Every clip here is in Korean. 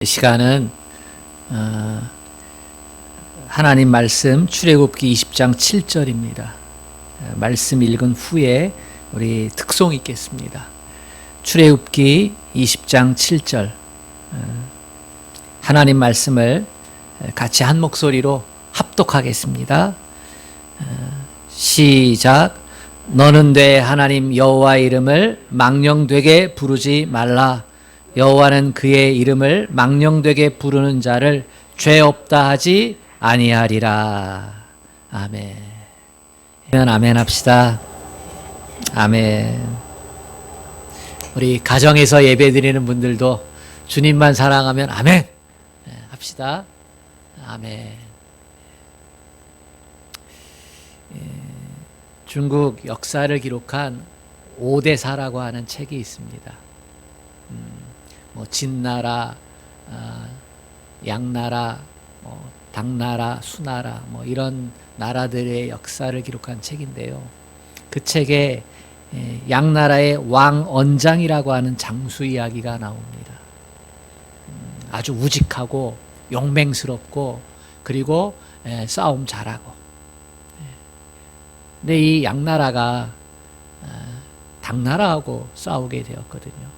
이 시간은 하나님 말씀 출애굽기 20장 7절입니다. 말씀 읽은 후에 우리 특송 읽겠습니다. 출애굽기 20장 7절 하나님 말씀을 같이 한 목소리로 합독하겠습니다. 시작. 너는 내 하나님 여호와의 이름을 망령되게 부르지 말라. 여호와는 그의 이름을 망령되게 부르는 자를 죄 없다 하지 아니하리라. 아멘. 아멘 합시다. 아멘. 우리 가정에서 예배드리는 분들도 주님만 사랑하면 아멘 합시다. 아멘. 중국 역사를 기록한 5대사라고 하는 책이 있습니다. 진나라, 양나라, 당나라, 수나라 이런 나라들의 역사를 기록한 책인데요. 그 책에 양나라의 왕언장이라고 하는 장수 이야기가 나옵니다. 아주 우직하고 용맹스럽고 그리고 싸움 잘하고. 근데 이 양나라가 당나라하고 싸우게 되었거든요.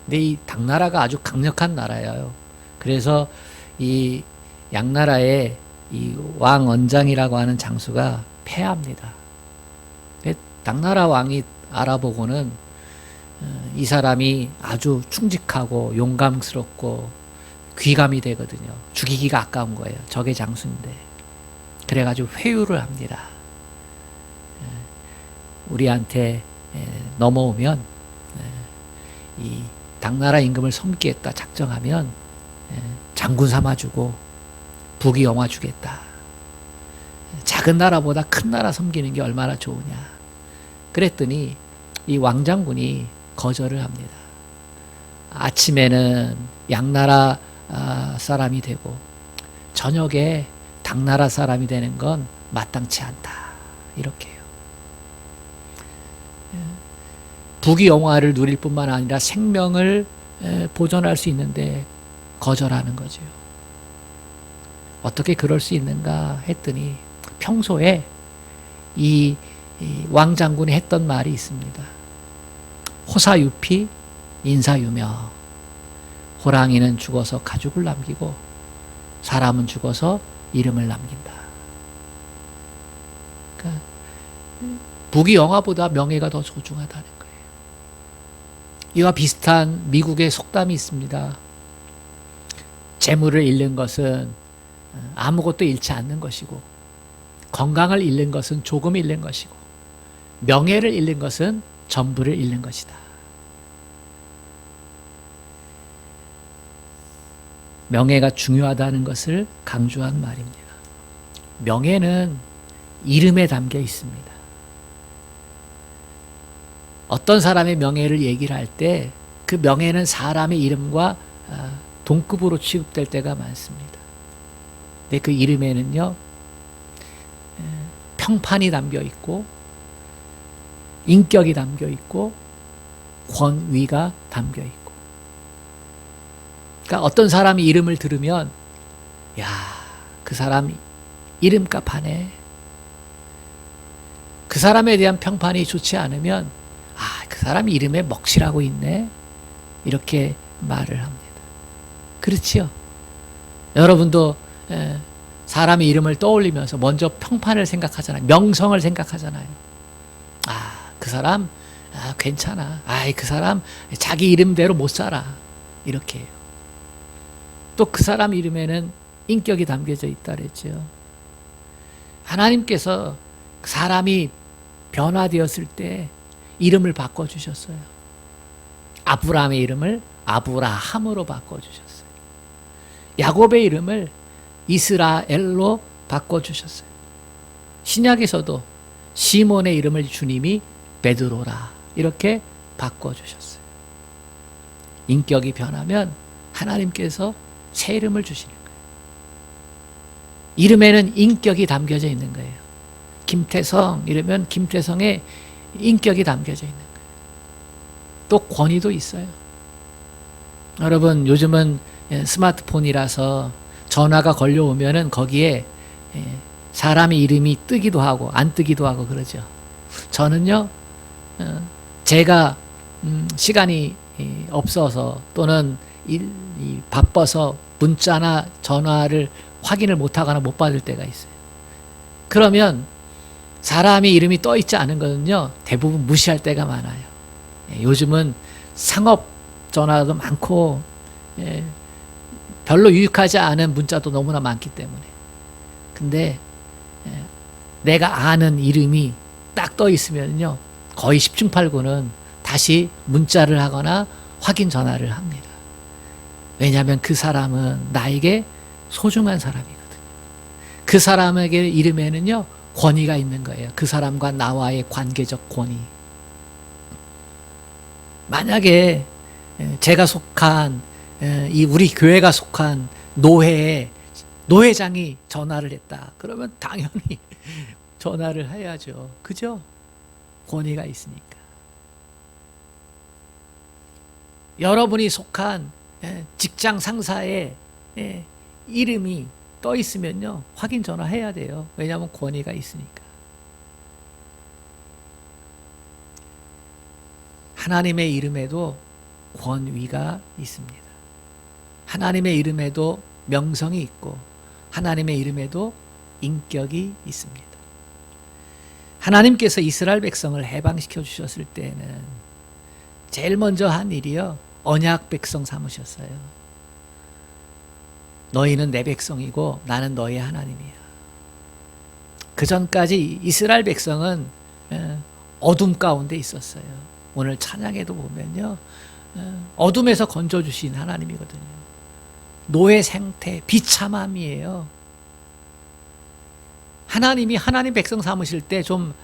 근데 이 당나라가 아주 강력한 나라예요. 그래서 이 양나라의 이 왕언장이라고 하는 장수가 패합니다. 근데 당나라 왕이 알아보고는 이 사람이 아주 충직하고 용감스럽고 귀감이 되거든요. 죽이기가 아까운 거예요. 적의 장수인데. 그래가지고 회유를 합니다. 우리한테 넘어오면 이 당나라 임금을 섬기겠다 작정하면 장군 삼아주고 부귀 영화 주겠다. 작은 나라보다 큰 나라 섬기는 게 얼마나 좋으냐. 그랬더니 이 왕장군이 거절을 합니다. 아침에는 양나라 사람이 되고 저녁에 당나라 사람이 되는 건 마땅치 않다. 이렇게 해요. 부귀 영화를 누릴 뿐만 아니라 생명을 보존할 수 있는데 거절하는 거죠. 어떻게 그럴 수 있는가 했더니 평소에 이 왕장군이 했던 말이 있습니다. 호사유피 인사유명. 호랑이는 죽어서 가죽을 남기고 사람은 죽어서 이름을 남긴다. 그러니까 부귀 영화보다 명예가 더 소중하다는 거예요. 이와 비슷한 미국의 속담이 있습니다. 재물을 잃는 것은 아무것도 잃지 않는 것이고, 건강을 잃는 것은 조금 잃는 것이고, 명예를 잃는 것은 전부를 잃는 것이다. 명예가 중요하다는 것을 강조한 말입니다. 명예는 이름에 담겨 있습니다. 어떤 사람의 명예를 얘기를 할 때 그 명예는 사람의 이름과 동급으로 취급될 때가 많습니다. 근데 그 이름에는요, 평판이 담겨 있고, 인격이 담겨 있고, 권위가 담겨 있고. 그러니까 어떤 사람이 이름을 들으면, 야, 그 사람 이름값 하네. 그 사람에 대한 평판이 좋지 않으면, 그 사람 이름에 먹칠하고 있네. 이렇게 말을 합니다. 그렇지요? 여러분도 사람의 이름을 떠올리면서 먼저 평판을 생각하잖아요. 명성을 생각하잖아요. 그 사람 괜찮아. 그 사람 자기 이름대로 못 살아. 이렇게 해요. 또 그 사람 이름에는 인격이 담겨져 있다 그랬죠. 하나님께서 사람이 변화되었을 때 이름을 바꿔주셨어요. 아브라함의 이름을 아브라함으로 바꿔주셨어요. 야곱의 이름을 이스라엘로 바꿔주셨어요. 신약에서도 시몬의 이름을 주님이 베드로라 이렇게 바꿔주셨어요. 인격이 변하면 하나님께서 새 이름을 주시는 거예요. 이름에는 인격이 담겨져 있는 거예요. 김태성 이러면 김태성의 인격이 담겨져 있는 거예요. 또 권위도 있어요. 여러분 요즘은 스마트폰이라서 전화가 걸려오면은 거기에 사람의 이름이 뜨기도 하고 안 뜨기도 하고 그러죠. 저는요, 제가 시간이 없어서 또는 바빠서 문자나 전화를 확인을 못하거나 못 받을 때가 있어요. 그러면 사람의 이름이 떠 있지 않은 거는요, 대부분 무시할 때가 많아요. 요즘은 상업 전화도 많고 별로 유익하지 않은 문자도 너무나 많기 때문에. 근데 내가 아는 이름이 딱 떠 있으면요, 거의 10중 8구는 다시 문자를 하거나 확인 전화를 합니다. 왜냐하면 그 사람은 나에게 소중한 사람이거든요. 그 사람에게 이름에는요, 권위가 있는 거예요. 그 사람과 나와의 관계적 권위. 만약에 제가 속한 우리 교회가 속한 노회에 노회장이 전화를 했다. 그러면 당연히 전화를 해야죠. 그죠? 권위가 있으니까. 여러분이 속한 직장 상사의 이름이 떠 있으면요, 확인 전화해야 돼요. 왜냐하면 권위가 있으니까. 하나님의 이름에도 권위가 있습니다. 하나님의 이름에도 명성이 있고 하나님의 이름에도 인격이 있습니다. 하나님께서 이스라엘 백성을 해방시켜 주셨을 때는 제일 먼저 한 일이요, 언약 백성 삼으셨어요. 너희는 내 백성이고 나는 너희 하나님이야. 그 전까지 이스라엘 백성은 어둠 가운데 있었어요. 오늘 찬양에도 보면요, 어둠에서 건져주신 하나님이거든요. 노예 생태, 비참함이에요. 하나님이 하나님 백성 삼으실 때 좀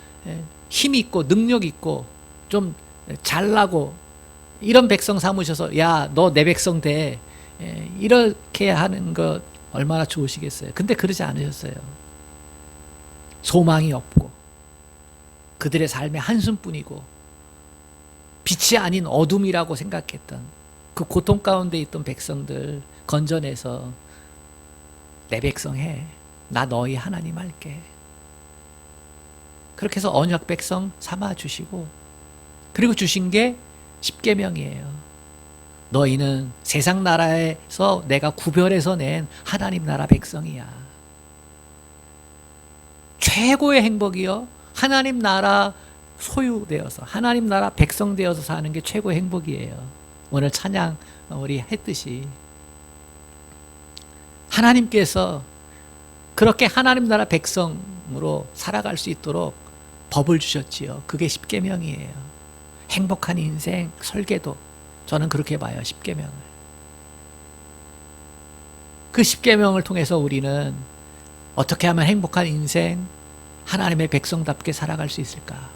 힘 있고 능력 있고 좀 잘나고 이런 백성 삼으셔서 야, 너 내 백성 돼, 이렇게 하는 것 얼마나 좋으시겠어요. 근데 그러지 않으셨어요. 소망이 없고 그들의 삶의 한숨뿐이고 빛이 아닌 어둠이라고 생각했던 그 고통 가운데 있던 백성들 건져내서 내 백성 해. 나 너희 하나님 할게. 그렇게 해서 언약 백성 삼아 주시고, 그리고 주신 게 십계명이에요. 너희는 세상 나라에서 내가 구별해서 낸 하나님 나라 백성이야. 최고의 행복이요, 하나님 나라 소유되어서 하나님 나라 백성 되어서 사는 게 최고의 행복이에요. 오늘 찬양 우리 했듯이 하나님께서 그렇게 하나님 나라 백성으로 살아갈 수 있도록 법을 주셨지요. 그게 십계명이에요. 행복한 인생 설계도, 저는 그렇게 봐요. 십계명을. 그 십계명을 통해서 우리는 어떻게 하면 행복한 인생, 하나님의 백성답게 살아갈 수 있을까?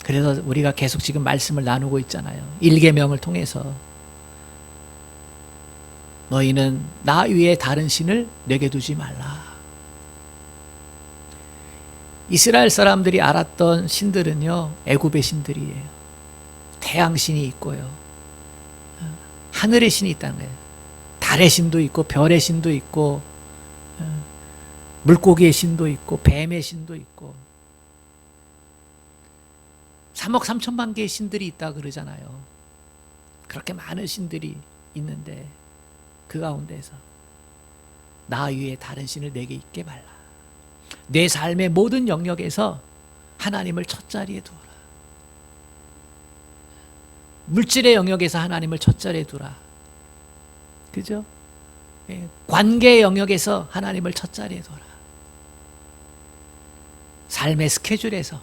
그래서 우리가 계속 지금 말씀을 나누고 있잖아요. 1계명을 통해서 너희는 나 위에 다른 신을 내게 두지 말라. 이스라엘 사람들이 알았던 신들은요, 애굽의 신들이에요. 태양신이 있고요, 하늘의 신이 있다는 거예요. 달의 신도 있고 별의 신도 있고 물고기의 신도 있고 뱀의 신도 있고 3억 3천만 개의 신들이 있다 그러잖아요. 그렇게 많은 신들이 있는데 그 가운데서 나 위에 다른 신을 내게 있게 말라. 내 삶의 모든 영역에서 하나님을 첫 자리에 두어라. 물질의 영역에서 하나님을 첫 자리에 두라. 그죠? 관계의 영역에서 하나님을 첫 자리에 둬라. 삶의 스케줄에서,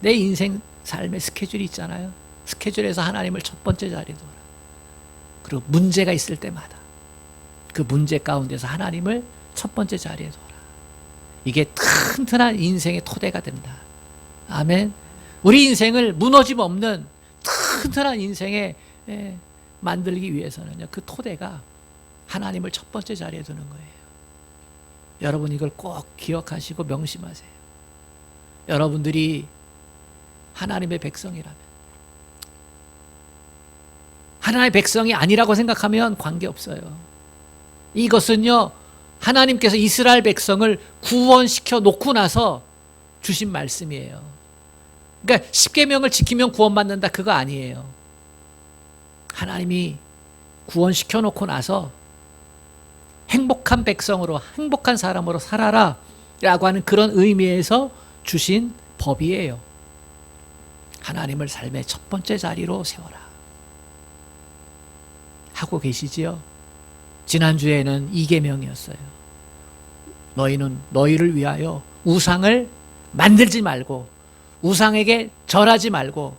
내 인생 삶의 스케줄이 있잖아요. 스케줄에서 하나님을 첫 번째 자리에 둬라. 그리고 문제가 있을 때마다 그 문제 가운데서 하나님을 첫 번째 자리에 둬라. 이게 튼튼한 인생의 토대가 된다. 아멘. 우리 인생을 무너짐 없는 튼튼한 인생에 만들기 위해서는요, 그 토대가 하나님을 첫 번째 자리에 두는 거예요. 여러분 이걸 꼭 기억하시고 명심하세요. 여러분들이 하나님의 백성이라면, 하나님의 백성이 아니라고 생각하면 관계없어요. 이것은요, 하나님께서 이스라엘 백성을 구원시켜 놓고 나서 주신 말씀이에요. 그러니까 십계명을 지키면 구원받는다, 그거 아니에요. 하나님이 구원시켜 놓고 나서 행복한 백성으로, 행복한 사람으로 살아라 라고 하는 그런 의미에서 주신 법이에요. 하나님을 삶의 첫 번째 자리로 세워라. 하고 계시지요? 지난주에는 이계명이었어요. 너희는 너희를 위하여 우상을 만들지 말고, 우상에게 절하지 말고,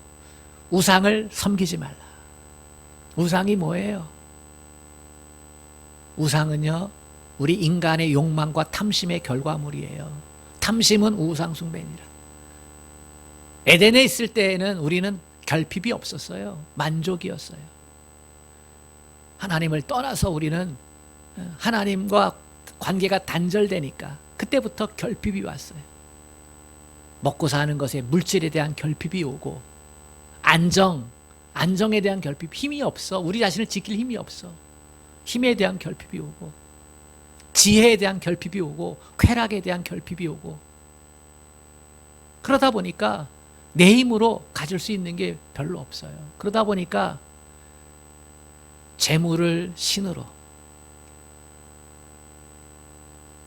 우상을 섬기지 말라. 우상이 뭐예요? 우상은요, 우리 인간의 욕망과 탐심의 결과물이에요. 탐심은 우상 숭배니라. 에덴에 있을 때에는 우리는 결핍이 없었어요. 만족이었어요. 하나님을 떠나서 우리는 하나님과 관계가 단절되니까 그때부터 결핍이 왔어요. 먹고 사는 것에 물질에 대한 결핍이 오고, 안정에 대한 결핍, 힘이 없어. 우리 자신을 지킬 힘이 없어. 힘에 대한 결핍이 오고, 지혜에 대한 결핍이 오고, 쾌락에 대한 결핍이 오고, 그러다 보니까 내 힘으로 가질 수 있는 게 별로 없어요. 그러다 보니까 재물을 신으로,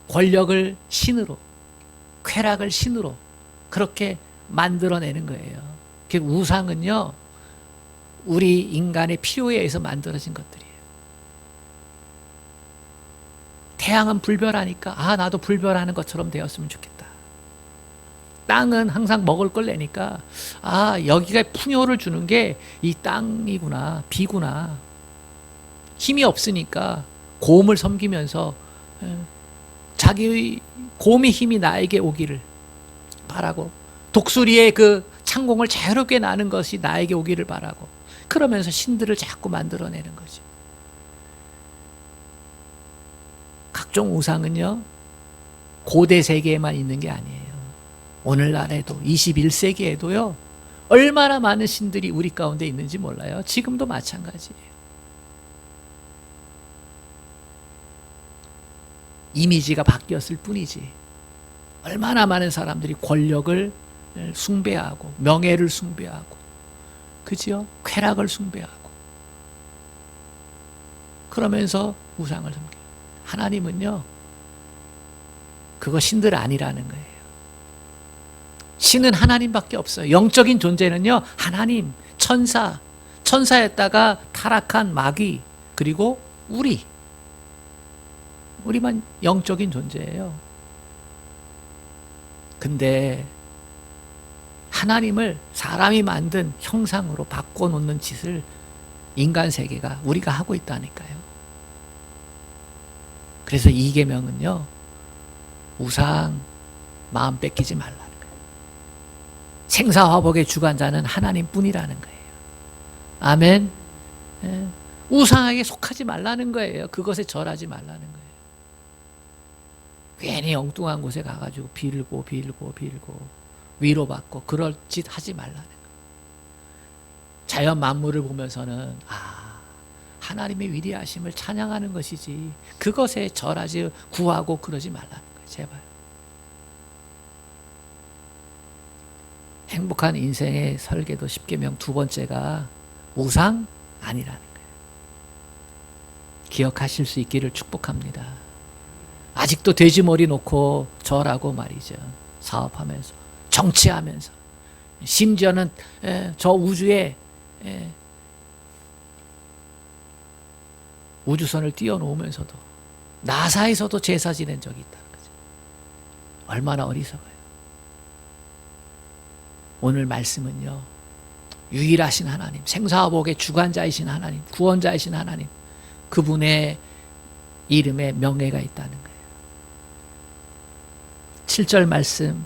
권력을 신으로, 쾌락을 신으로 그렇게 만들어내는 거예요. 우상은요, 우리 인간의 필요에 의해서 만들어진 것들이에요. 태양은 불별하니까 나도 불별하는 것처럼 되었으면 좋겠다. 땅은 항상 먹을 걸 내니까 여기가 풍요를 주는 게 이 땅이구나, 비구나. 힘이 없으니까 곰을 섬기면서 자기의 곰의 힘이 나에게 오기를 바라고, 독수리의 그 창공을 자유롭게 나는 것이 나에게 오기를 바라고, 그러면서 신들을 자꾸 만들어내는 거죠. 각종 우상은요, 고대 세계에만 있는 게 아니에요. 오늘날에도 21세기에도요, 얼마나 많은 신들이 우리 가운데 있는지 몰라요. 지금도 마찬가지예요. 이미지가 바뀌었을 뿐이지, 얼마나 많은 사람들이 권력을 숭배하고, 명예를 숭배하고, 그죠? 쾌락을 숭배하고, 그러면서 우상을 섬겨요. 하나님은요, 그거 신들 아니라는 거예요. 신은 하나님밖에 없어요. 영적인 존재는요, 하나님, 천사였다가 타락한 마귀, 그리고 우리만 영적인 존재예요. 근데 하나님을 사람이 만든 형상으로 바꿔놓는 짓을 인간 세계가, 우리가 하고 있다니까요. 그래서 이 계명은요, 우상 마음 뺏기지 말라는 거예요. 생사화복의 주관자는 하나님뿐이라는 거예요. 아멘. 우상에게 속하지 말라는 거예요. 그것에 절하지 말라는 거예요. 괜히 엉뚱한 곳에 가가지고 빌고 위로받고 그럴 짓 하지 말라는 거예요. 자연 만물을 보면서는 하나님의 위대하심을 찬양하는 것이지, 그것에 절하지, 구하고 그러지 말라는 거예요. 제발. 행복한 인생의 설계도 10계명 두 번째가 우상 아니라는 거예요. 기억하실 수 있기를 축복합니다. 아직도 돼지머리 놓고 절하고 말이죠. 사업하면서, 정치하면서, 심지어는 저 우주에 우주선을 띄워놓으면서도 나사에서도 제사 지낸 적이 있다는 거죠. 얼마나 어리석어요. 오늘 말씀은요, 유일하신 하나님, 생사화복의 주관자이신 하나님, 구원자이신 하나님, 그분의 이름에 명예가 있다는 거예요. 7절 말씀,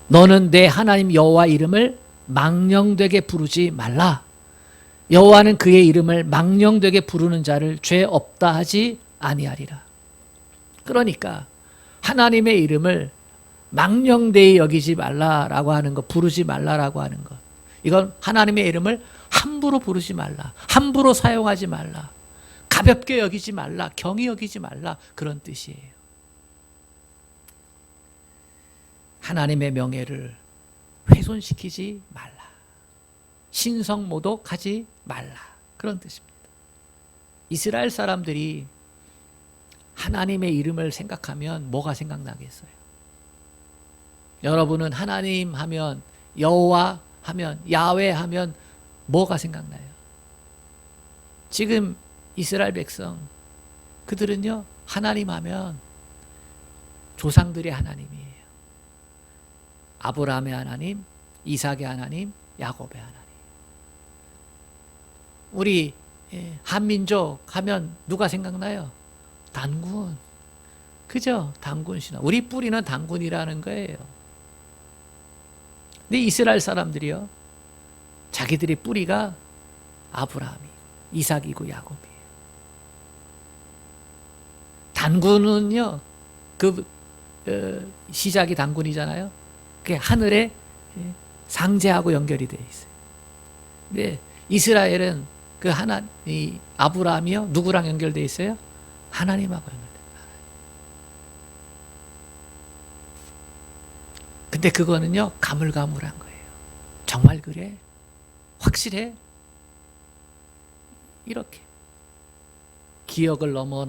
너는 내 하나님 여호와 이름을 망령되게 부르지 말라. 여호와는 그의 이름을 망령되게 부르는 자를 죄 없다 하지 아니하리라. 그러니까 하나님의 이름을 망령되이 여기지 말라라고 하는 것, 부르지 말라라고 하는 것, 이건 하나님의 이름을 함부로 부르지 말라. 함부로 사용하지 말라. 가볍게 여기지 말라. 경히 여기지 말라. 그런 뜻이에요. 하나님의 명예를 훼손시키지 말라. 신성모독하지 말라. 그런 뜻입니다. 이스라엘 사람들이 하나님의 이름을 생각하면 뭐가 생각나겠어요? 여러분은 하나님 하면, 여호와 하면, 야훼 하면 뭐가 생각나요? 지금 이스라엘 백성, 그들은요, 하나님 하면 조상들의 하나님이에요. 아브라함의 하나님, 이삭의 하나님, 야곱의 하나님. 우리 한민족 하면 누가 생각나요? 단군. 그죠? 단군 신화. 우리 뿌리는 단군이라는 거예요. 근데 이스라엘 사람들이요, 자기들의 뿌리가 아브라함이, 이삭이고 야곱이에요. 단군은요, 시작이 단군이잖아요. 그게 하늘에 상제하고 연결이 되어 있어요. 근데 이스라엘은 이 아브라함이요, 누구랑 연결되어 있어요? 하나님하고 연결돼요. 근데 그거는요, 가물가물한 거예요. 정말 그래? 확실해? 이렇게 기억을 넘어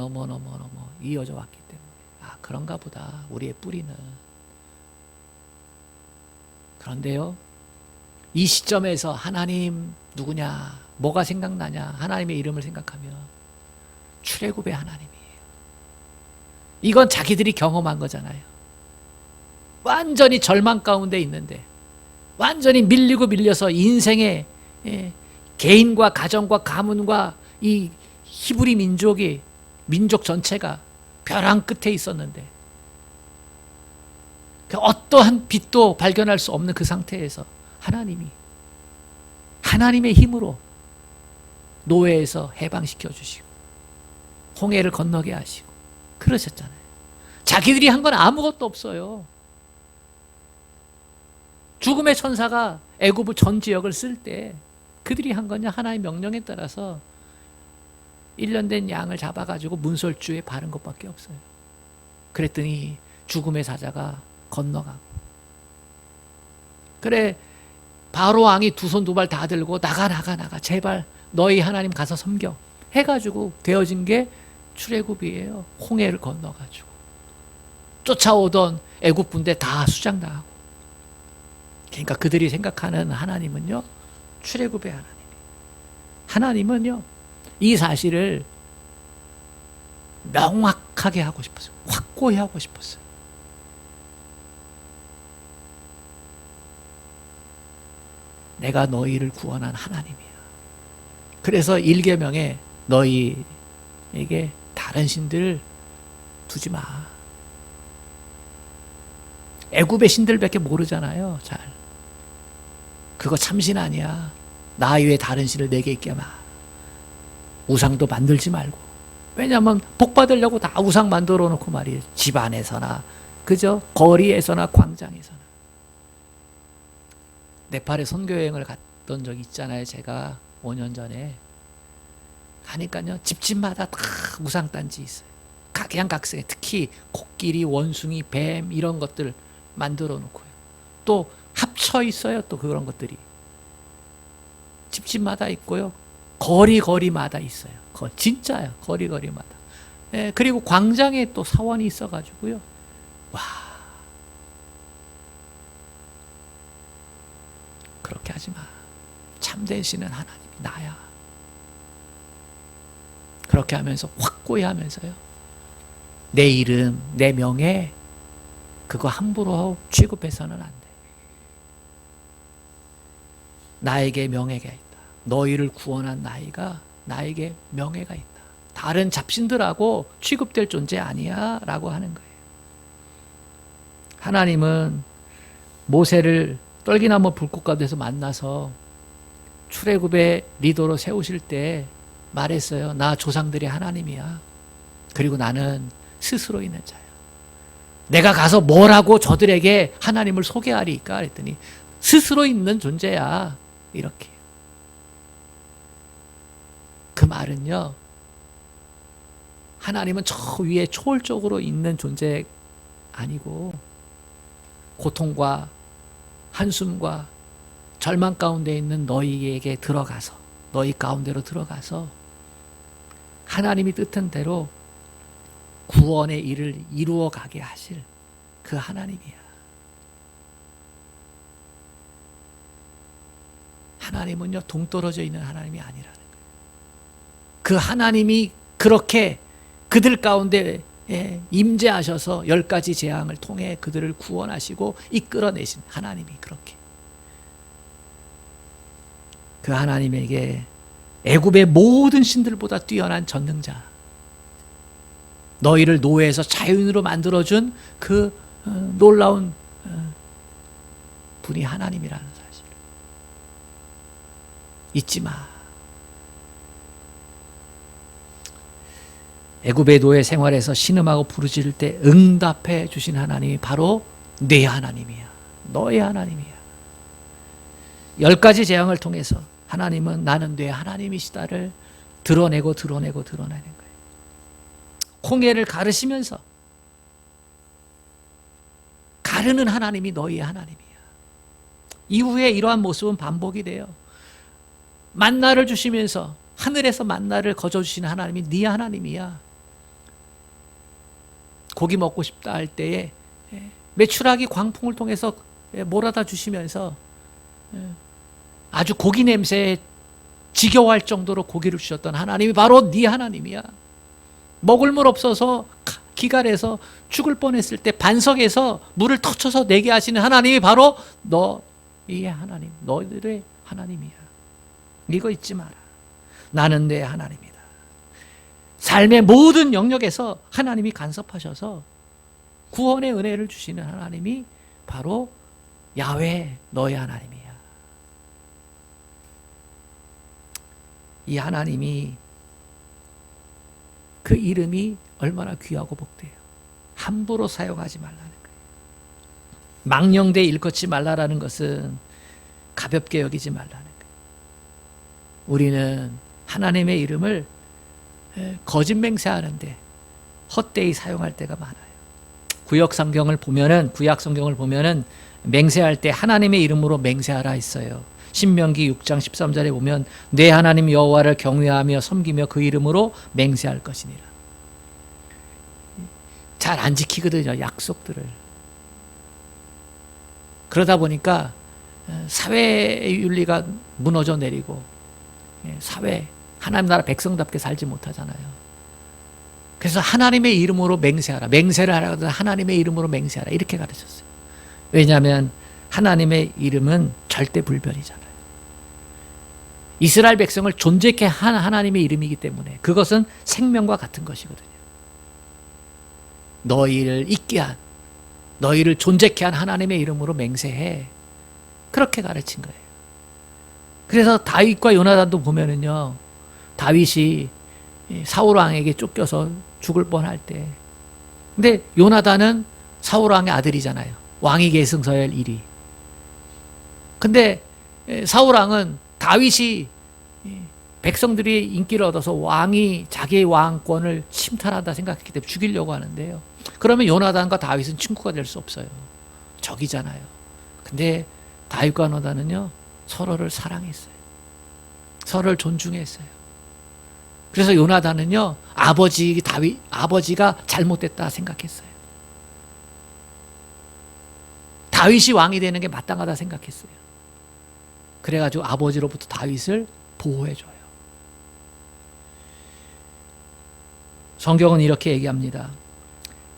이어져 왔기 때문에, 아, 그런가 보다, 우리의 뿌리는. 그런데요, 이 시점에서 하나님 누구냐, 뭐가 생각나냐, 하나님의 이름을 생각하면 출애굽의 하나님이에요. 이건 자기들이 경험한 거잖아요. 완전히 절망 가운데 있는데, 완전히 밀려서 인생의 개인과 가정과 가문과 이 히브리 민족 전체가 벼랑 끝에 있었는데, 어떠한 빛도 발견할 수 없는 그 상태에서 하나님이 하나님의 힘으로 노예에서 해방시켜 주시고 홍해를 건너게 하시고 그러셨잖아요. 자기들이 한 건 아무것도 없어요. 죽음의 천사가 애굽 전 지역을 쓸 때 그들이 한 거냐, 하나님의 명령에 따라서 1년 된 양을 잡아가지고 문설주에 바른 것밖에 없어요. 그랬더니 죽음의 사자가 건너가고, 그래, 바로 왕이 두 손 두 발 다 들고 나가 제발 너희 하나님 가서 섬겨 해가지고 되어진 게 출애굽이에요. 홍해를 건너가지고 쫓아오던 애굽 군대 다 수장당하고. 그러니까 그들이 생각하는 하나님은요, 출애굽의 하나님. 하나님은요, 이 사실을 명확하게 하고 싶었어요. 확고히 하고 싶었어요. 내가 너희를 구원한 하나님이야. 그래서 1계명에 너희에게 다른 신들 두지 마. 애굽의 신들밖에 모르잖아요, 잘. 그거 참신 아니야. 나 외에 다른 신을 내게 있게 마. 우상도 만들지 말고. 왜냐하면 복 받으려고 다 우상 만들어 놓고 말이에요. 집 안에서나, 그죠? 거리에서나 광장에서나. 네팔에 선교여행을 갔던 적이 있잖아요. 제가 5년 전에. 가니까요, 집집마다 다 우상단지 있어요. 각양각색, 특히 코끼리, 원숭이, 뱀 이런 것들 만들어 놓고요. 또 합쳐 있어요. 또 그런 것들이 집집마다 있고요. 거리마다 있어요. 진짜요. 거리마다. 예, 그리고 광장에 또 사원이 있어가지고요. 와, 그렇게 하지 마. 참된 신은 하나님이 나야. 그렇게 하면서 확고히 하면서요, 내 이름, 내 명예, 그거 함부로 취급해서는 안 돼. 나에게 명예가 있다. 너희를 구원한 나에게 명예가 있다. 다른 잡신들하고 취급될 존재 아니야 라고 하는 거예요. 하나님은 모세를 떨기나무 불꽃 가운데서 만나서 출애굽의 리더로 세우실 때 말했어요. 나 조상들의 하나님이야. 그리고 나는 스스로 있는 자야. 내가 가서 뭐라고 저들에게 하나님을 소개하리까? 그랬더니 스스로 있는 존재야. 이렇게. 말은요, 하나님은 저 위에 초월적으로 있는 존재 아니고 고통과 한숨과 절망 가운데 있는 너희에게 들어가서, 너희 가운데로 들어가서 하나님이 뜻한 대로 구원의 일을 이루어 가게 하실 그 하나님이야. 하나님은요, 동떨어져 있는 하나님이 아니라는 거예요. 그 하나님이 그렇게 그들 가운데 임재하셔서 10가지 재앙을 통해 그들을 구원하시고 이끌어내신 하나님이 그렇게. 그 하나님에게 애굽의 모든 신들보다 뛰어난 전능자, 너희를 노예에서 자유인으로 만들어준 그 놀라운 분이 하나님이라는 사실 잊지 마. 애굽의 노예 생활에서 신음하고 부르짖을 때 응답해 주신 하나님이 바로 내 하나님이야. 너의 하나님이야. 10가지 재앙을 통해서 하나님은 나는 내 하나님이시다를 드러내고 드러내는 거예요. 홍해를 가르시면서 가르는 하나님이 너희의 하나님이야. 이후에 이러한 모습은 반복이 돼요. 만나를 주시면서 하늘에서 만나를 거저주시는 하나님이 네 하나님이야. 고기 먹고 싶다 할 때에 메추라기 광풍을 통해서 몰아다 주시면서 아주 고기 냄새에 지겨워할 정도로 고기를 주셨던 하나님이 바로 네 하나님이야. 먹을 물 없어서 기갈해서 죽을 뻔했을 때 반석에서 물을 터쳐서 내게 하시는 하나님이 바로 너의 하나님, 너희들의 하나님이야. 이거 잊지 마라. 나는 내 하나님이다. 삶의 모든 영역에서 하나님이 간섭하셔서 구원의 은혜를 주시는 하나님이 바로 야훼, 너의 하나님이야. 이 하나님이, 그 이름이 얼마나 귀하고 복돼요. 함부로 사용하지 말라는 거예요. 망령되이 일컫지 말라라는 것은 가볍게 여기지 말라는 거예요. 우리는 하나님의 이름을 거짓 맹세하는데 헛되이 사용할 때가 많아요. 구약 성경을 보면은 맹세할 때 하나님의 이름으로 맹세하라 했어요. 신명기 6장 13절에 보면 내 하나님 여호와를 경외하며 섬기며 그 이름으로 맹세할 것이니라. 잘 안 지키거든요, 약속들을. 그러다 보니까 사회 윤리가 무너져 내리고 사회, 하나님 나라 백성답게 살지 못하잖아요. 그래서 하나님의 이름으로 맹세하라. 맹세를 하라고 하나님의 이름으로 맹세하라. 이렇게 가르쳤어요. 왜냐하면 하나님의 이름은 절대 불변이잖아요. 이스라엘 백성을 존재케 한 하나님의 이름이기 때문에 그것은 생명과 같은 것이거든요. 너희를 있게 한, 너희를 존재케 한 하나님의 이름으로 맹세해. 그렇게 가르친 거예요. 그래서 다윗과 요나단도 보면은요, 다윗이 사울 왕에게 쫓겨서 죽을 뻔할 때, 근데 요나단은 사울 왕의 아들이잖아요. 왕위 계승서열 1위. 근데 사울 왕은 다윗이 백성들이 인기를 얻어서 자기의 왕권을 침탈한다 생각했기 때문에 죽이려고 하는데요. 그러면 요나단과 다윗은 친구가 될 수 없어요. 적이잖아요. 근데 다윗과 요나단은요, 서로를 사랑했어요. 서로를 존중했어요. 그래서 요나단은요, 아버지가 잘못됐다 생각했어요. 다윗이 왕이 되는 게 마땅하다 생각했어요. 그래가지고 아버지로부터 다윗을 보호해줘요. 성경은 이렇게 얘기합니다.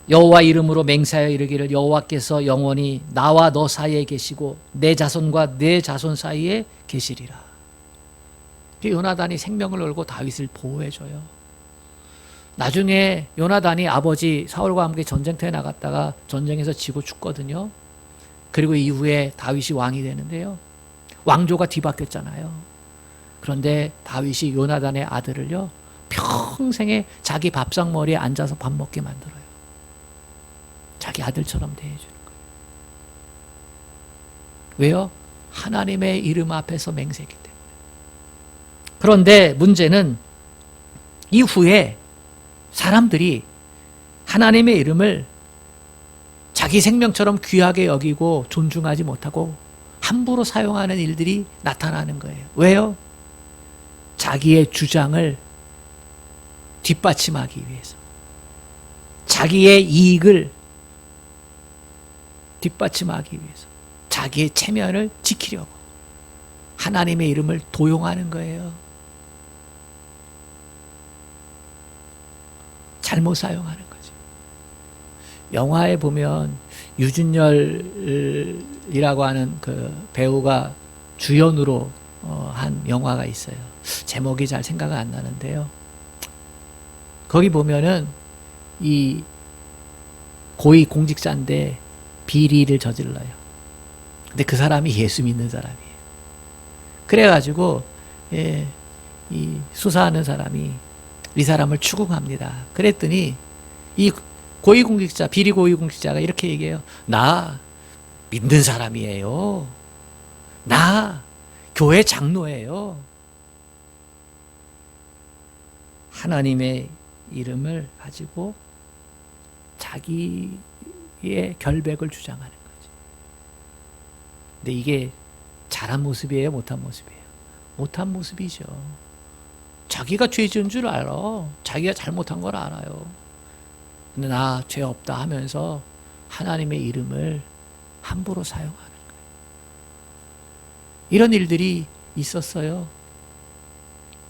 여호와 이름으로 맹세하여 이르기를 여호와께서 영원히 나와 너 사이에 계시고 내 자손과 내 자손 사이에 계시리라. 요나단이 생명을 걸고 다윗을 보호해줘요. 나중에 요나단이 아버지 사울과 함께 전쟁터에 나갔다가 전쟁에서 지고 죽거든요. 그리고 이후에 다윗이 왕이 되는데요. 왕조가 뒤바뀌었잖아요. 그런데 다윗이 요나단의 아들을요, 평생에 자기 밥상머리에 앉아서 밥 먹게 만들어요. 자기 아들처럼 대해주는 거예요. 왜요? 하나님의 이름 앞에서 맹세했기 때문에. 그런데 문제는 이후에 사람들이 하나님의 이름을 자기 생명처럼 귀하게 여기고 존중하지 못하고 함부로 사용하는 일들이 나타나는 거예요. 왜요? 자기의 주장을 뒷받침하기 위해서, 자기의 이익을 뒷받침하기 위해서, 자기의 체면을 지키려고 하나님의 이름을 도용하는 거예요. 잘못 사용하는 거죠. 영화에 보면 유준열이라고 하는 그 배우가 주연으로 한 영화가 있어요. 제목이 잘 생각은 안 나는데요. 거기 보면은 이 고위 공직자인데 비리를 저질러요. 근데 그 사람이 예수 믿는 사람이에요. 그래가지고 이 수사하는 사람이 이 사람을 추궁합니다. 그랬더니 이 고위공직자, 비리 고위공직자가 이렇게 얘기해요. 나 믿는 사람이에요. 나 교회 장로예요. 하나님의 이름을 가지고 자기의 결백을 주장하는 거죠. 근데 이게 잘한 모습이에요? 못한 모습이에요? 못한 모습이죠. 자기가 죄 지은 줄 알아. 자기가 잘못한 걸 알아요. 근데 나 죄 없다 하면서 하나님의 이름을 함부로 사용하는 거예요. 이런 일들이 있었어요.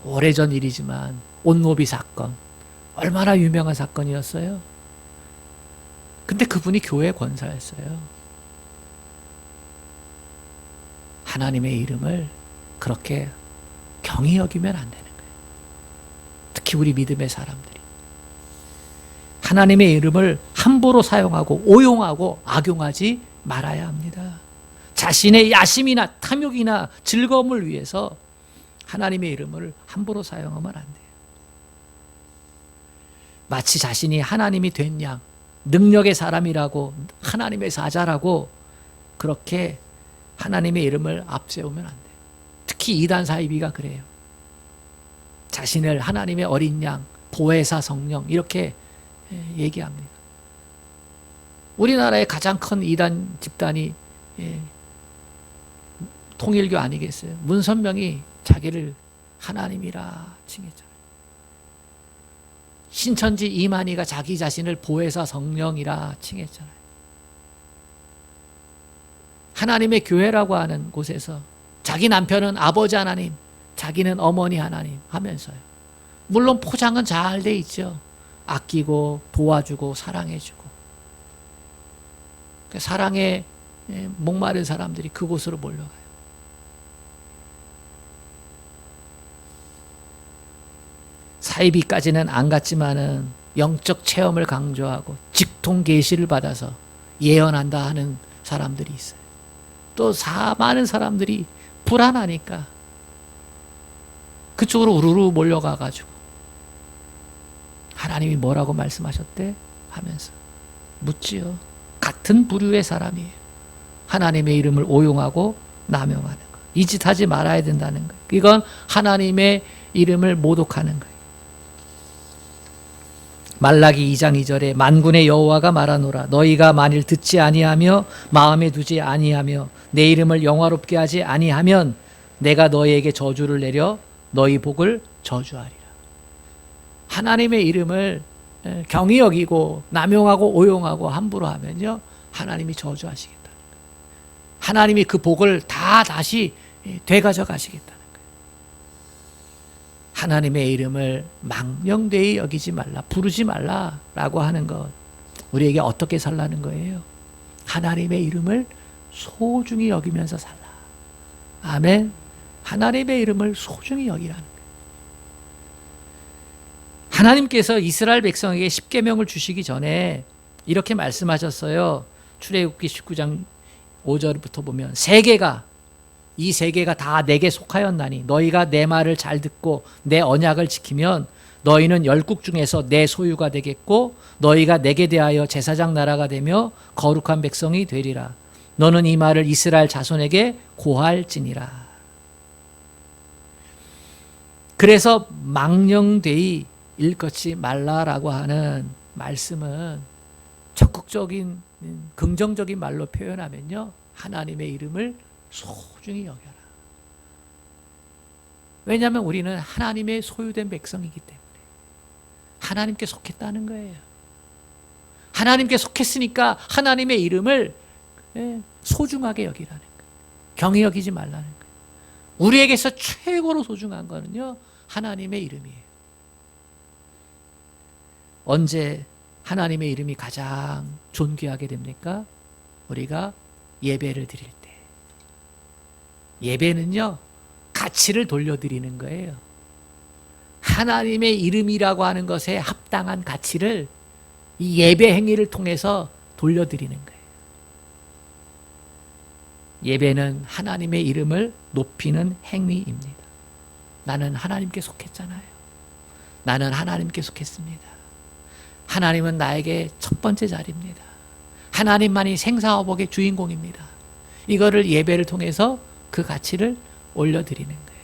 오래전 일이지만 온노비 사건, 얼마나 유명한 사건이었어요. 근데 그분이 교회 권사였어요. 하나님의 이름을 그렇게 경히 여기면 안 되는 거예요. 특히 우리 믿음의 사람들이 하나님의 이름을 함부로 사용하고 오용하고 악용하지 말아야 합니다. 자신의 야심이나 탐욕이나 즐거움을 위해서 하나님의 이름을 함부로 사용하면 안 돼요. 마치 자신이 하나님이 된 양, 능력의 사람이라고, 하나님의 사자라고 그렇게 하나님의 이름을 앞세우면 안 돼요. 특히 이단 사이비가 그래요. 자신을 하나님의 어린 양, 보혜사 성령 이렇게 얘기합니다. 우리나라의 가장 큰 이단 집단이 통일교 아니겠어요? 문선명이 자기를 하나님이라 칭했잖아요. 신천지 이만희가 자기 자신을 보혜사 성령이라 칭했잖아요. 하나님의 교회라고 하는 곳에서 자기 남편은 아버지 하나님, 자기는 어머니 하나님 하면서요. 물론 포장은 잘 돼 있죠. 아끼고 도와주고 사랑해주고. 사랑에 목마른 사람들이 그곳으로 몰려가요. 사이비까지는 안 갔지만은 영적 체험을 강조하고 직통 계시를 받아서 예언한다 하는 사람들이 있어요. 또 많은 사람들이 불안하니까 그쪽으로 우르르 몰려가가지고 하나님이 뭐라고 말씀하셨대? 하면서 묻지요. 같은 부류의 사람이에요. 하나님의 이름을 오용하고 남용하는 거. 이 짓 하지 말아야 된다는 거예요. 이건 하나님의 이름을 모독하는 거예요. 말라기 2장 2절에 만군의 여호와가 말하노라 너희가 만일 듣지 아니하며 마음에 두지 아니하며 내 이름을 영화롭게 하지 아니하면 내가 너희에게 저주를 내려 너희 복을 저주하리라. 하나님의 이름을 경히 여기고 남용하고 오용하고 함부로 하면요 하나님이 저주하시겠다. 하나님이 그 복을 다 다시 되가져 가시겠다는 거예요. 하나님의 이름을 망령되이 여기지 말라, 부르지 말라라고 하는 것, 우리에게 어떻게 살라는 거예요? 하나님의 이름을 소중히 여기면서 살라. 아멘. 하나님의 이름을 소중히 여기라는 거예요. 하나님께서 이스라엘 백성에게 십계명을 주시기 전에 이렇게 말씀하셨어요. 출애굽기 19장 5절부터 보면 이 세 개가 다 내게 속하였나니 너희가 내 말을 잘 듣고 내 언약을 지키면 너희는 열국 중에서 내 소유가 되겠고 너희가 내게 대하여 제사장 나라가 되며 거룩한 백성이 되리라. 너는 이 말을 이스라엘 자손에게 고할지니라. 그래서 망령되이 일컫지 말라라고 하는 말씀은 적극적인 긍정적인 말로 표현하면요, 하나님의 이름을 소중히 여겨라. 왜냐하면 우리는 하나님의 소유된 백성이기 때문에 하나님께 속했다는 거예요. 하나님께 속했으니까 하나님의 이름을 소중하게 여기라는 거예요. 경히 여기지 말라는 거예요. 우리에게서 최고로 소중한 거는요, 하나님의 이름이에요. 언제 하나님의 이름이 가장 존귀하게 됩니까? 우리가 예배를 드릴 때. 예배는요, 가치를 돌려드리는 거예요. 하나님의 이름이라고 하는 것에 합당한 가치를 이 예배 행위를 통해서 돌려드리는 거예요. 예배는 하나님의 이름을 높이는 행위입니다. 나는 하나님께 속했잖아요. 나는 하나님께 속했습니다. 하나님은 나에게 첫 번째 자리입니다. 하나님만이 생사화복의 주인공입니다. 이거를 예배를 통해서 그 가치를 올려드리는 거예요.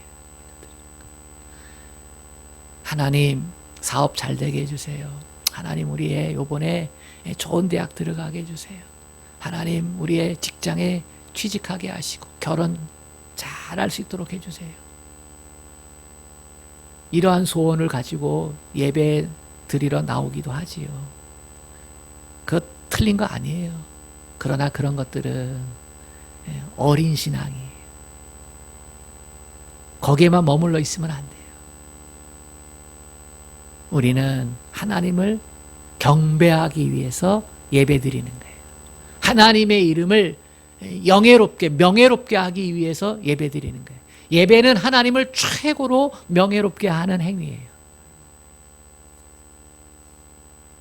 하나님, 사업 잘 되게 해주세요. 하나님, 우리의 요번에 좋은 대학 들어가게 해주세요. 하나님, 우리의 직장에 취직하게 하시고 결혼 잘할 수 있도록 해주세요. 이러한 소원을 가지고 예배 드리러 나오기도 하지요. 그거 틀린 거 아니에요. 그러나 그런 것들은 어린 신앙이에요. 거기에만 머물러 있으면 안 돼요. 우리는 하나님을 경배하기 위해서 예배 드리는 거예요. 하나님의 이름을 영예롭게, 명예롭게 하기 위해서 예배 드리는 거예요. 예배는 하나님을 최고로 명예롭게 하는 행위예요.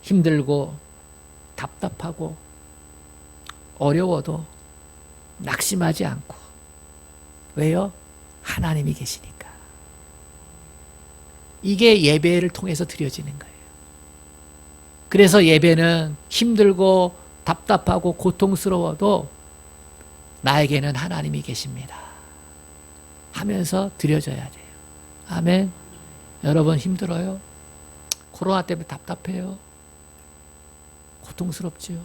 힘들고 답답하고 어려워도 낙심하지 않고. 왜요? 하나님이 계시니까. 이게 예배를 통해서 드려지는 거예요. 그래서 예배는 힘들고 답답하고 고통스러워도 나에게는 하나님이 계십니다 하면서 드려져야 돼요. 아멘. 여러분, 힘들어요? 코로나 때문에 답답해요? 고통스럽지요?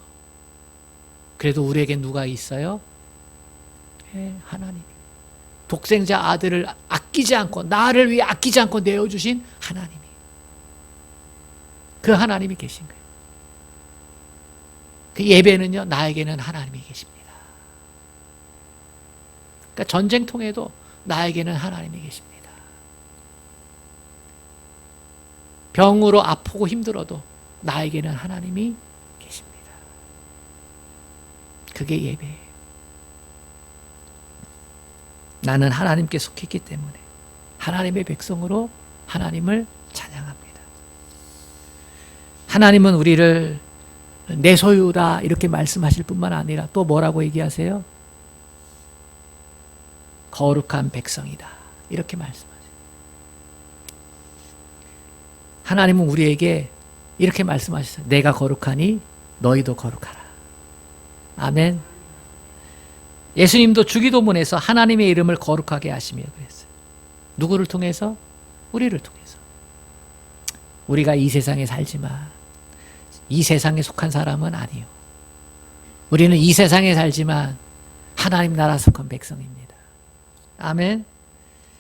그래도 우리에게 누가 있어요? 하나님. 독생자 아들을 아끼지 않고, 나를 위해 아끼지 않고 내어주신 하나님이. 그 하나님이 계신 거예요. 그 예배는요, 나에게는 하나님이 계십니다. 그러니까 전쟁통에도 나에게는 하나님이 계십니다. 병으로 아프고 힘들어도 나에게는 하나님이 계십니다. 그게 예배예요. 나는 하나님께 속했기 때문에 하나님의 백성으로 하나님을 찬양합니다. 하나님은 우리를 내 소유다 이렇게 말씀하실 뿐만 아니라 또 뭐라고 얘기하세요? 거룩한 백성이다 이렇게 말씀하세요. 하나님은 우리에게 이렇게 말씀하셨어요. 내가 거룩하니 너희도 거룩하라. 아멘. 예수님도 주기도문에서 하나님의 이름을 거룩하게 하시며 그랬어요. 누구를 통해서? 우리를 통해서. 우리가 이 세상에 살지만 이 세상에 속한 사람은 아니요. 우리는 이 세상에 살지만 하나님 나라 속한 백성입니다. 아멘.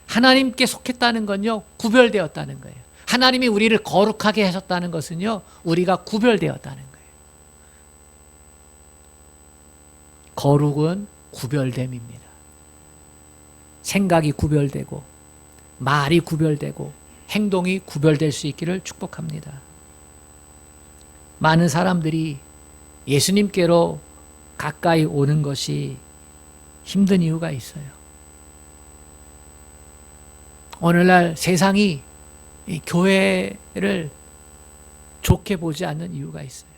하나님께 속했다는 건요, 구별되었다는 거예요. 하나님이 우리를 거룩하게 하셨다는 것은요, 우리가 구별되었다는 거예요. 거룩은 구별됨입니다. 생각이 구별되고 말이 구별되고 행동이 구별될 수 있기를 축복합니다. 많은 사람들이 예수님께로 가까이 오는 것이 힘든 이유가 있어요. 오늘날 세상이 이 교회를 좋게 보지 않는 이유가 있어요.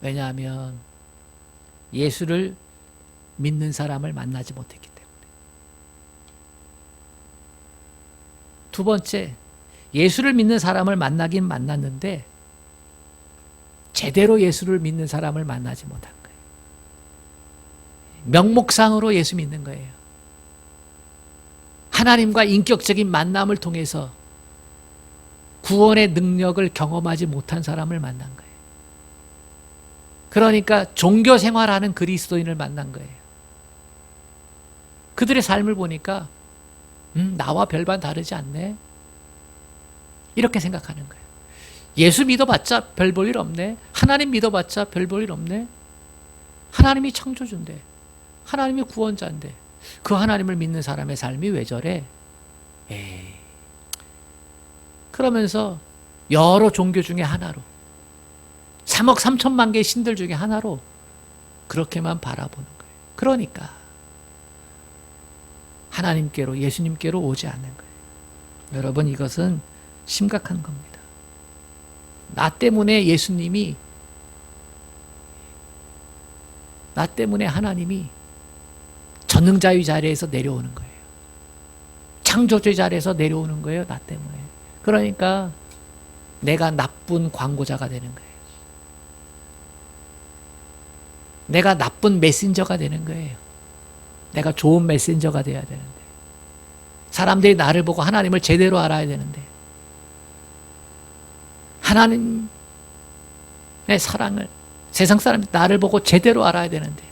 왜냐하면 예수를 믿는 사람을 만나지 못했기 때문에. 두 번째, 예수를 믿는 사람을 만나긴 만났는데 제대로 예수를 믿는 사람을 만나지 못한 거예요. 명목상으로 예수 믿는 거예요. 하나님과 인격적인 만남을 통해서 구원의 능력을 경험하지 못한 사람을 만난 거예요. 그러니까 종교 생활하는 그리스도인을 만난 거예요. 그들의 삶을 보니까 나와 별반 다르지 않네. 이렇게 생각하는 거예요. 예수 믿어봤자 별 볼 일 없네. 하나님 믿어봤자 별 볼 일 없네. 하나님이 창조주인데, 하나님이 구원자인데, 그 하나님을 믿는 사람의 삶이 왜 저래? 에이. 그러면서 여러 종교 중에 하나로, 3억 3천만 개의 신들 중에 하나로 그렇게만 바라보는 거예요. 그러니까 하나님께로, 예수님께로 오지 않는 거예요. 여러분, 이것은 심각한 겁니다. 나 때문에 예수님이, 나 때문에 하나님이 전능자의 자리에서 내려오는 거예요. 창조주의 자리에서 내려오는 거예요. 나 때문에. 그러니까 내가 나쁜 광고자가 되는 거예요. 내가 나쁜 메신저가 되는 거예요. 내가 좋은 메신저가 돼야 되는데, 사람들이 나를 보고 하나님을 제대로 알아야 되는데, 하나님의 사랑을 세상 사람들이 나를 보고 제대로 알아야 되는데,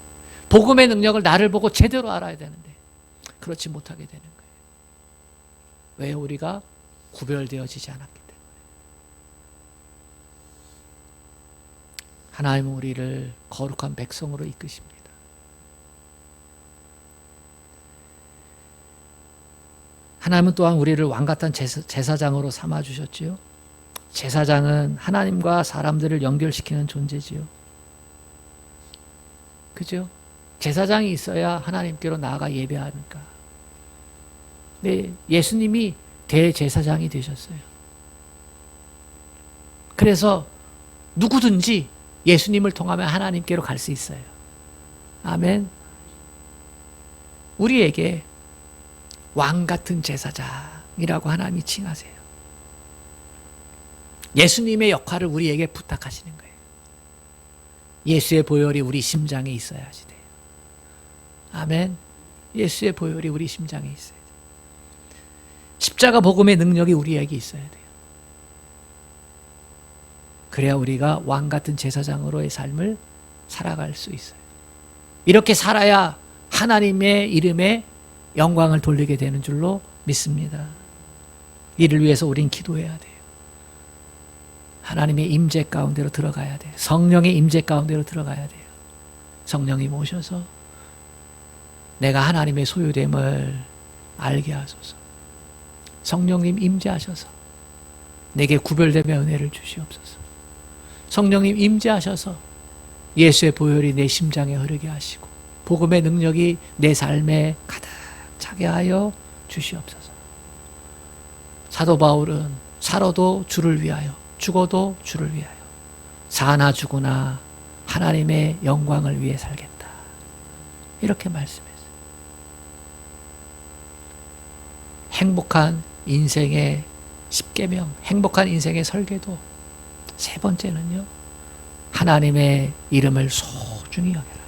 복음의 능력을 나를 보고 제대로 알아야 되는데 그렇지 못하게 되는 거예요. 왜? 우리가 구별되어지지 않았기 때문에. 하나님은 우리를 거룩한 백성으로 이끄십니다. 하나님은 또한 우리를 왕같은 제사장으로 삼아주셨지요. 제사장은 하나님과 사람들을 연결시키는 존재지요. 그죠? 제사장이 있어야 하나님께로 나아가 예배하니까. 네, 예수님이 대제사장이 되셨어요. 그래서 누구든지 예수님을 통하면 하나님께로 갈 수 있어요. 아멘. 우리에게 왕같은 제사장이라고 하나님이 칭하세요. 예수님의 역할을 우리에게 부탁하시는 거예요. 예수의 보혈이 우리 심장에 있어야지 돼요. 아멘. 예수의 보혈이 우리 심장에 있어야 돼요. 십자가 복음의 능력이 우리에게 있어야 돼요. 그래야 우리가 왕같은 제사장으로의 삶을 살아갈 수 있어요. 이렇게 살아야 하나님의 이름에 영광을 돌리게 되는 줄로 믿습니다. 이를 위해서 우린 기도해야 돼요. 하나님의 임재 가운데로 들어가야 돼요. 성령의 임재 가운데로 들어가야 돼요. 성령이 오셔서 내가 하나님의 소유됨을 알게 하소서. 성령님 임재하셔서 내게 구별됨의 은혜를 주시옵소서. 성령님 임재하셔서 예수의 보혈이 내 심장에 흐르게 하시고 복음의 능력이 내 삶에 가득 차게 하여 주시옵소서. 사도 바울은 살아도 주를 위하여, 죽어도 주를 위하여, 사나 죽으나 하나님의 영광을 위해 살겠다, 이렇게 말씀했어요. 행복한 인생의 10계명, 행복한 인생의 설계도 세 번째는요, 하나님의 이름을 소중히 여겨라.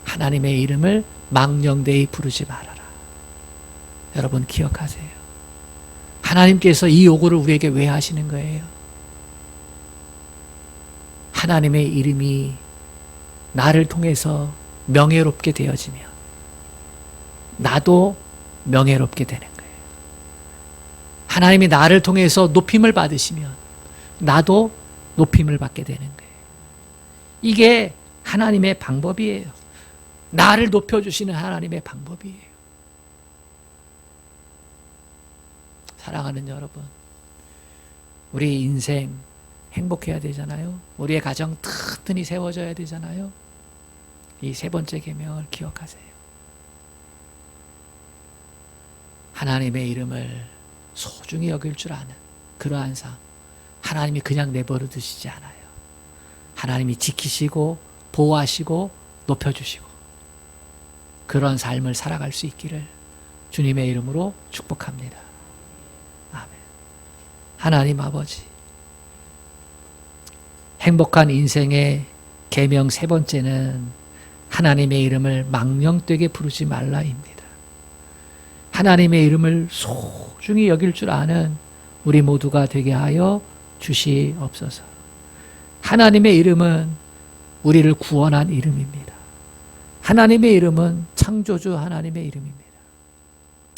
하나님의 이름을 망령되이 부르지 말아라. 여러분 기억하세요. 하나님께서 이 요구를 우리에게 왜 하시는 거예요? 하나님의 이름이 나를 통해서 명예롭게 되어지면 나도 명예롭게 되는 거예요. 하나님이 나를 통해서 높임을 받으시면 나도 높임을 받게 되는 거예요. 이게 하나님의 방법이에요. 나를 높여주시는 하나님의 방법이에요. 사랑하는 여러분, 우리 인생 행복해야 되잖아요. 우리의 가정 튼튼히 세워져야 되잖아요. 이 세 번째 계명을 기억하세요. 하나님의 이름을 소중히 여길 줄 아는 그러한 삶, 하나님이 그냥 내버려 두시지 않아요. 하나님이 지키시고 보호하시고 높여주시고 그런 삶을 살아갈 수 있기를 주님의 이름으로 축복합니다. 아멘. 하나님 아버지, 행복한 인생의 계명 세 번째는 하나님의 이름을 망령되게 부르지 말라입니다. 하나님의 이름을 소중히 여길 줄 아는 우리 모두가 되게 하여 주시옵소서. 하나님의 이름은 우리를 구원한 이름입니다. 하나님의 이름은 창조주 하나님의 이름입니다.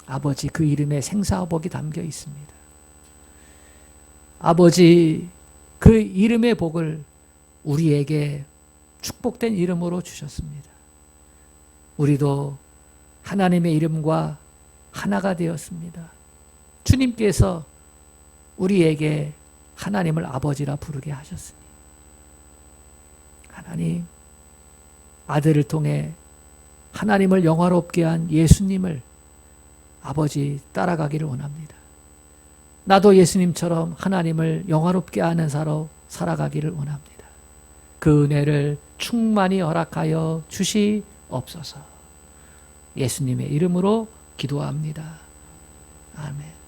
아버지, 그 이름에 생사복이 담겨 있습니다. 아버지, 그 이름의 복을 우리에게 축복된 이름으로 주셨습니다. 우리도 하나님의 이름과 하나가 되었습니다. 주님께서 우리에게 하나님을 아버지라 부르게 하셨으니 하나님, 아들을 통해 하나님을 영화롭게 한 예수님을 아버지 따라가기를 원합니다. 나도 예수님처럼 하나님을 영화롭게 하는 사로 살아가기를 원합니다. 그 은혜를 충만히 허락하여 주시옵소서. 예수님의 이름으로 기도합니다. 아멘.